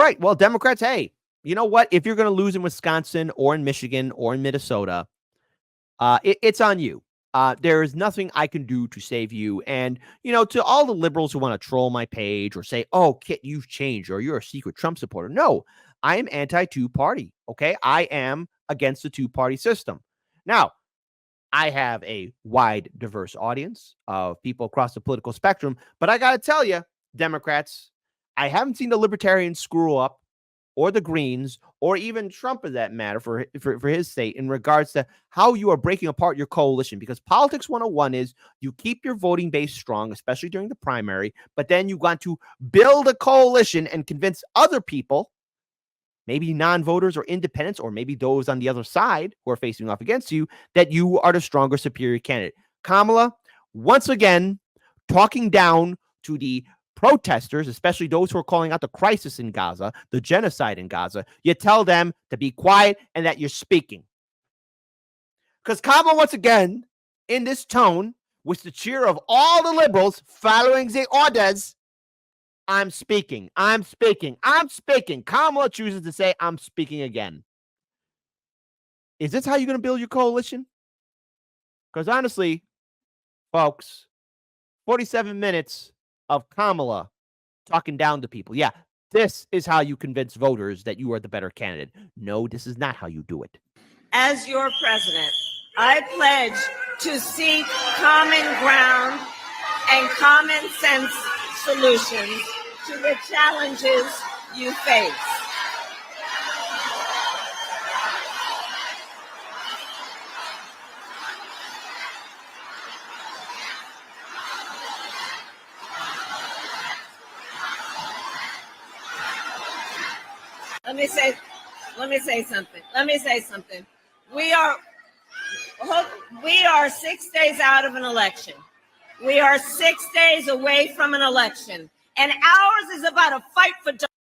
right. Well, Democrats, hey, you know what? If you're going to lose in Wisconsin or in Michigan or in Minnesota, it's on you. There is nothing I can do to save you. And, to all the liberals who want to troll my page or say, oh, Kit, you've changed or you're a secret Trump supporter. No, I am anti-two-party. Okay. I am against the two-party system. Now, I have a wide, diverse audience of people across the political spectrum, but I got to tell you, Democrats, I haven't seen the libertarians screw up, or the Greens, or even Trump, for that matter, for his state, in regards to how you are breaking apart your coalition. Because politics 101 is you keep your voting base strong, especially during the primary, but then you want to build a coalition and convince other people, maybe non-voters or independents, or maybe those on the other side who are facing off against you, that you are the stronger, superior candidate. Kamala, once again, talking down to the protesters, especially those who are calling out the crisis in Gaza, the genocide in Gaza. You tell them to be quiet and that you're speaking. Because Kamala, once again, in this tone, with the cheer of all the liberals following the orders, I'm speaking, I'm speaking, I'm speaking. Kamala chooses to say, I'm speaking again. Is this how you're going to build your coalition? Because honestly, folks, 47 minutes of Kamala talking down to people. Yeah, this is how you convince voters that you are the better candidate. No, this is not how you do it. As your president, I pledge to seek common ground and common sense solutions to the challenges you face. Let me say something. We are 6 days out of an election. We are 6 days away from an election. And ours is about a fight for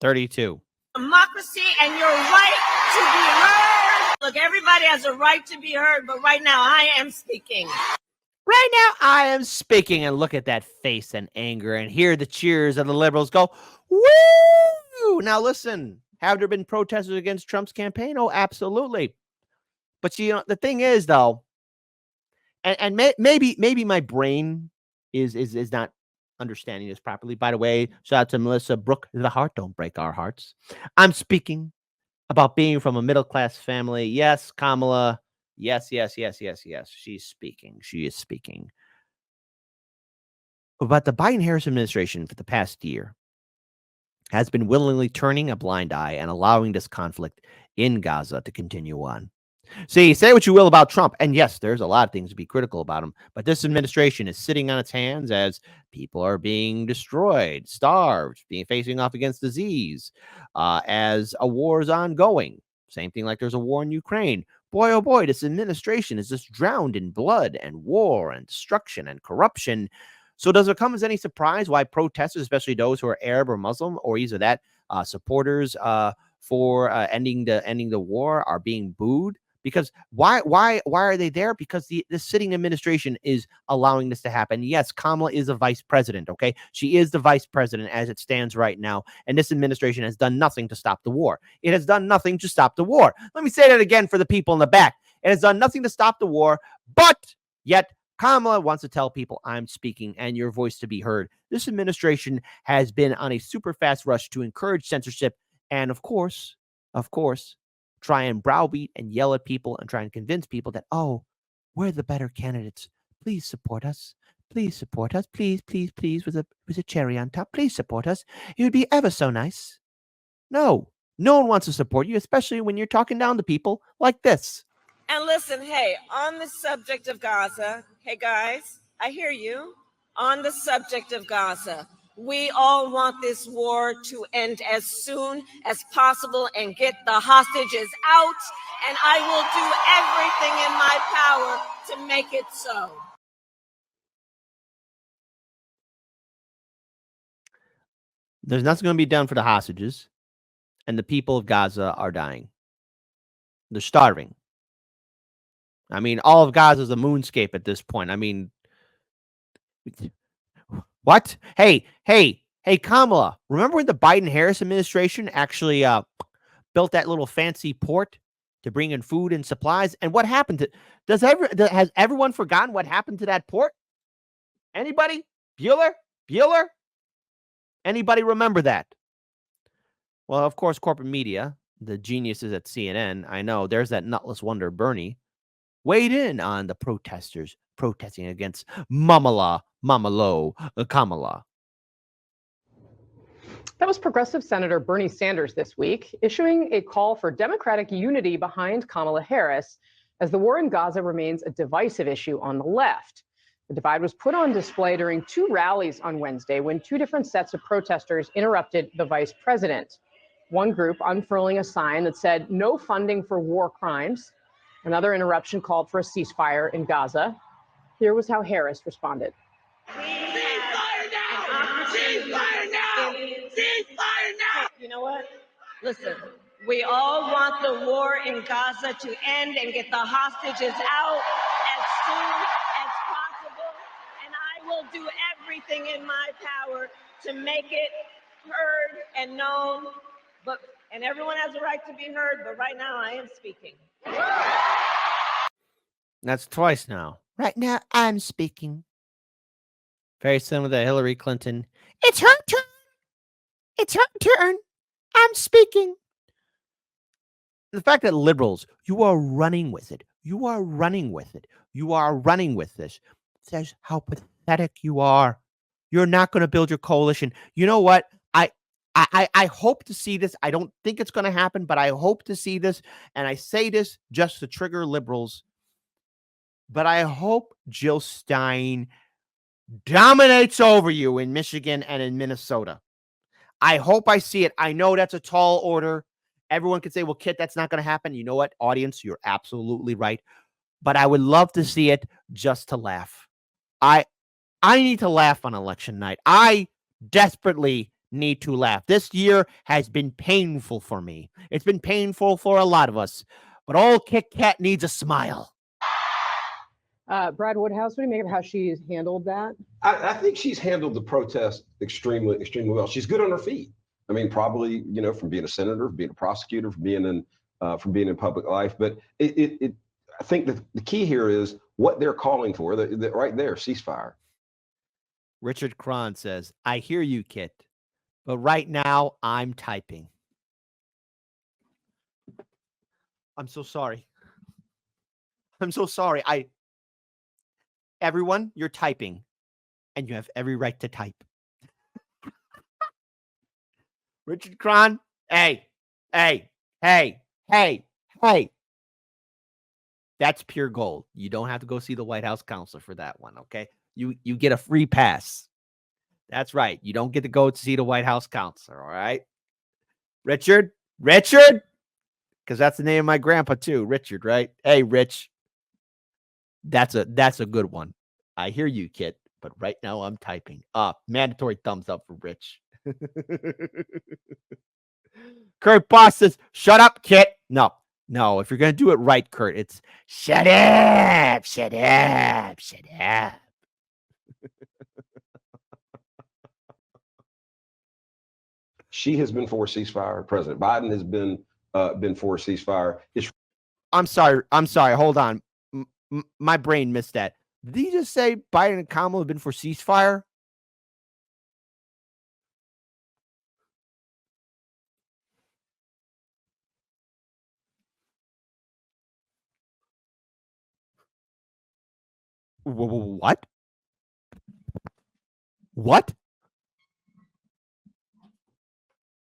32. Democracy and your right to be heard. Look, everybody has a right to be heard, but right now I am speaking. Right now I am speaking, and look at that face and anger, and hear the cheers of the liberals go, woo! Now listen, have there been protesters against Trump's campaign? Oh, absolutely. But the thing is, though, and maybe my brain is not understanding this properly. By the way, shout out to Melissa Brooke, the heart don't break our hearts. I'm speaking about being from a middle-class family. Yes, Kamala. Yes. She's speaking. She is speaking. But the Biden-Harris administration for the past year has been willingly turning a blind eye and allowing this conflict in Gaza to continue on. See, say what you will about Trump, and yes, there's a lot of things to be critical about him, but this administration is sitting on its hands as people are being destroyed, starved, facing off against disease, as a war is ongoing. Same thing like there's a war in Ukraine. Boy, oh boy, this administration is just drowned in blood and war and destruction and corruption. So does it come as any surprise why protesters, especially those who are Arab or Muslim or either that, supporters for ending the war, are being booed? Because why are they there? Because the sitting administration is allowing this to happen. Yes, Kamala is a vice president, okay? She is the vice president as it stands right now, and this administration has done nothing to stop the war. It has done nothing to stop the war. Let me say that again for the people in the back. It has done nothing to stop the war, but yet Kamala wants to tell people, I'm speaking and your voice to be heard. This administration has been on a super fast rush to encourage censorship and, of course, try and browbeat and yell at people and try and convince people that, oh, we're the better candidates. Please support us. Please support us. Please, please, please, with a cherry on top. Please support us. It would be ever so nice. No one wants to support you, especially when you're talking down to people like this. And listen, hey, on the subject of Gaza, hey guys, I hear you. On the subject of Gaza, we all want this war to end as soon as possible and get the hostages out, and I will do everything in my power to make it so. There's nothing going to be done for the hostages, and the people of Gaza are dying. They're starving. I mean, all of Gaza is a moonscape at this point. I mean, what? Hey, Hey, Kamala, remember when the Biden-Harris administration actually built that little fancy port to bring in food and supplies? And what happened to has everyone forgotten what happened to that port? Anybody? Bueller? Anybody remember that? Well, of course, corporate media, the geniuses at CNN, I know, there's that nutless wonder Bernie, weighed in on the protesters protesting against Kamala. That was Progressive Senator Bernie Sanders this week, issuing a call for Democratic unity behind Kamala Harris as the war in Gaza remains a divisive issue on the left. The divide was put on display during two rallies on Wednesday when two different sets of protesters interrupted the vice president. One group unfurling a sign that said no funding for war crimes. Another interruption called for a ceasefire in Gaza. Here was how Harris responded. Ceasefire now! Ceasefire now! Ceasefire now! You know what? Listen, we all want the war in Gaza to end and get the hostages out as soon as possible. And I will do everything in my power to make it heard and known. And everyone has a right to be heard, but right now I am speaking. That's twice now. Right now I'm speaking. Very similar to Hillary Clinton. It's her turn. It's her turn. I'm speaking. The fact that liberals, you are running with it. You are running with it. You are running with this. Says how pathetic you are. You're not going to build your coalition. You know what? I hope to see this. I don't think it's going to happen, but I hope to see this. And I say this just to trigger liberals. But I hope Jill Stein dominates over you in Michigan and in Minnesota. I hope I see it. I know that's a tall order. Everyone can say, well, Kit, that's not going to happen. You know what, audience, you're absolutely right. But I would love to see it just to laugh. I need to laugh on election night. I desperately need to laugh. This year has been painful for me. It's been painful for a lot of us. But old Kit Kat needs a smile. Brad Woodhouse, what do you make of how she's handled that? I think she's handled the protest extremely well. She's good on her feet. I mean, probably, from being a senator, from being a prosecutor, from being in public life. But I think the key here is what they're calling for. Right there, ceasefire. Richard Cron says, I hear you, Kit, but right now I'm typing. I'm so sorry. I'm so sorry. Everyone, you're typing, and you have every right to type. Richard Cron, hey. That's pure gold. You don't have to go see the White House counselor for that one, okay? You get a free pass. That's right. You don't get to go see the White House counselor, all right? Richard? Because that's the name of my grandpa too, Richard, right? Hey, Rich. That's a good one. I hear you, Kit, but right now I'm typing. Mandatory thumbs up for Rich. Kurt Boss says, shut up, Kit. No. If you're going to do it right, Kurt, it's shut up. She has been for a ceasefire. President Biden has been for a ceasefire. I'm sorry. Hold on. My brain missed that. Did he just say Biden and Kamala have been for ceasefire? What?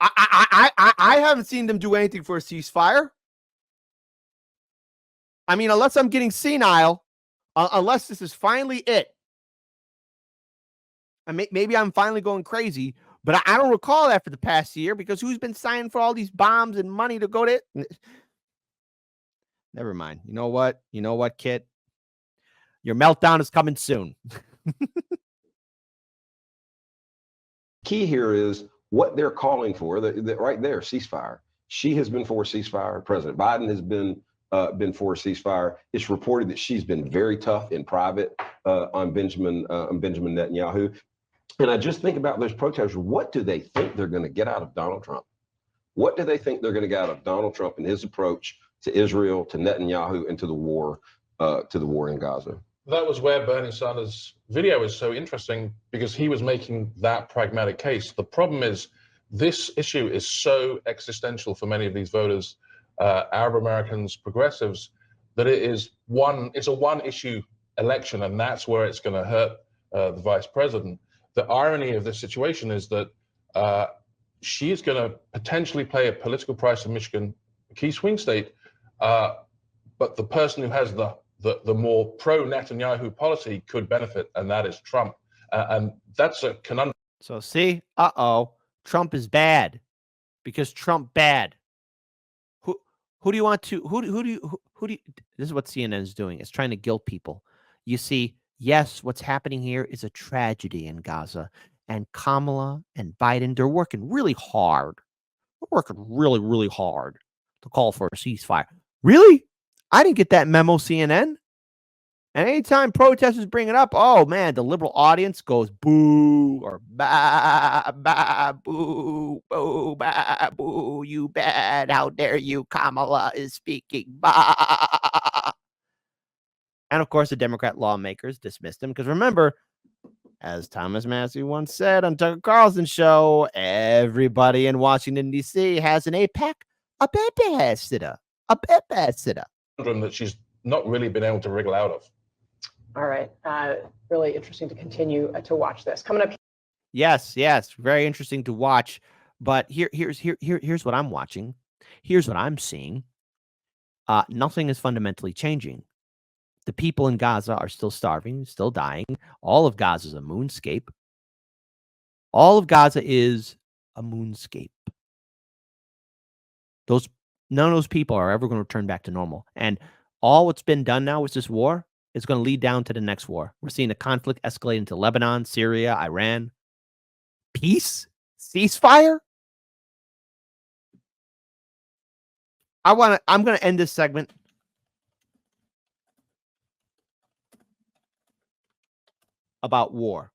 I haven't seen them do anything for a ceasefire. I mean, unless I'm getting senile, unless this is finally it. Maybe I'm finally going crazy, but I don't recall that for the past year because who's been signing for all these bombs and money to go to it? Never mind. You know what, Kit? Your meltdown is coming soon. Key here is what they're calling for. Right there, ceasefire. She has been for a ceasefire. President Biden has been for a ceasefire. It's reported that she's been very tough in private on Benjamin Netanyahu. And I just think about those protesters. What do they think they're going to get out of Donald Trump? What do they think they're going to get out of Donald Trump and his approach to Israel, to Netanyahu, and to the war in Gaza? That was where Bernie Sanders' video is so interesting, because he was making that pragmatic case. The problem is this issue is so existential for many of these voters, Arab Americans, progressives, that it's a one-issue election, and that's where it's going to hurt the vice president. The irony of this situation is that she is going to potentially pay a political price in Michigan, a key swing state, but the person who has the more pro-Netanyahu policy could benefit, and that is Trump. And that's a conundrum. So see, Trump is bad because Trump bad. Who do you want to? Who do you? This is what CNN is doing. It's trying to guilt people. You see, yes, what's happening here is a tragedy in Gaza, and Kamala and Biden, they're working really hard. They're working really, really hard to call for a ceasefire. Really? I didn't get that memo, CNN. And anytime protesters bring it up, oh man, the liberal audience goes boo or bah, bah, boo, boo, bah, boo, you bad. How dare you? Kamala is speaking. Bah. And of course, the Democrat lawmakers dismissed him because remember, as Thomas Massey once said on Tucker Carlson's show, everybody in Washington, D.C. has an APEC, a ambassador. That she's not really been able to wriggle out of. All right. Really interesting to continue to watch this. Coming up. Yes. Very interesting to watch. But here's what I'm watching. Here's what I'm seeing. Nothing is fundamentally changing. The people in Gaza are still starving, still dying. All of Gaza is a moonscape. All of Gaza is a moonscape. None of those people are ever going to return back to normal. And all what's been done now with this war is going to lead down to the next war. We're seeing the conflict escalate into Lebanon, Syria, Iran. Peace? Ceasefire? I'm going to end this segment about war.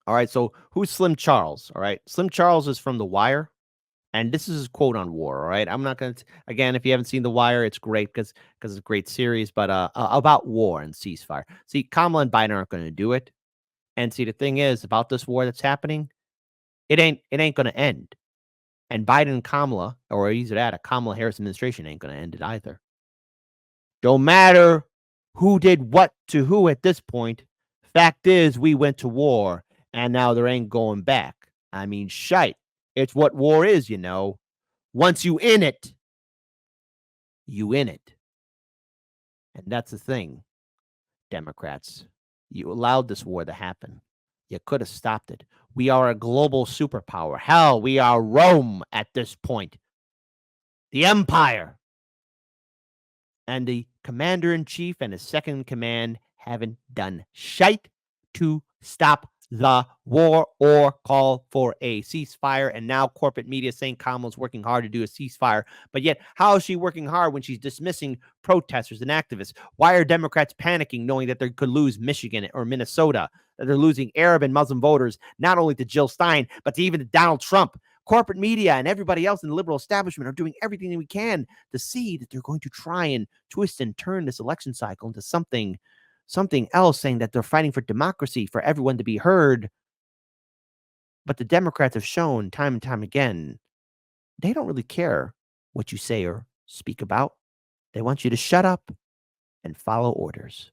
All right, so who's Slim Charles? All right, Slim Charles is from The Wire, and this is his quote on war. All right, I'm not going to, again, if you haven't seen The Wire, it's great because it's a great series, but about war and ceasefire. See, Kamala and Biden aren't going to do it. And see, the thing is about this war that's happening, it ain't going to end. And Biden and Kamala, or either that, a Kamala Harris administration ain't going to end it either. Don't matter who did what to who at this point. Fact is, we went to war, and now there ain't going back. I mean, shite. It's what war is, you know. Once you in it, you in it. And that's the thing, Democrats. You allowed this war to happen. You could have stopped it. We are a global superpower. Hell, we are Rome at this point. The empire. And the commander-in-chief and his second in command haven't done shite to stop the war or call for a ceasefire. And now corporate media saying Kamala's working hard to do a ceasefire. But yet, how is she working hard when she's dismissing protesters and activists? Why are Democrats panicking knowing that they could lose Michigan or Minnesota, that they're losing Arab and Muslim voters, not only to Jill Stein, but to even to Donald Trump? Corporate media and everybody else in the liberal establishment are doing everything that we can to see that they're going to try and twist and turn this election cycle into something else, saying that they're fighting for democracy, for everyone to be heard. But the Democrats have shown time and time again, they don't really care what you say or speak about. They want you to shut up and follow orders.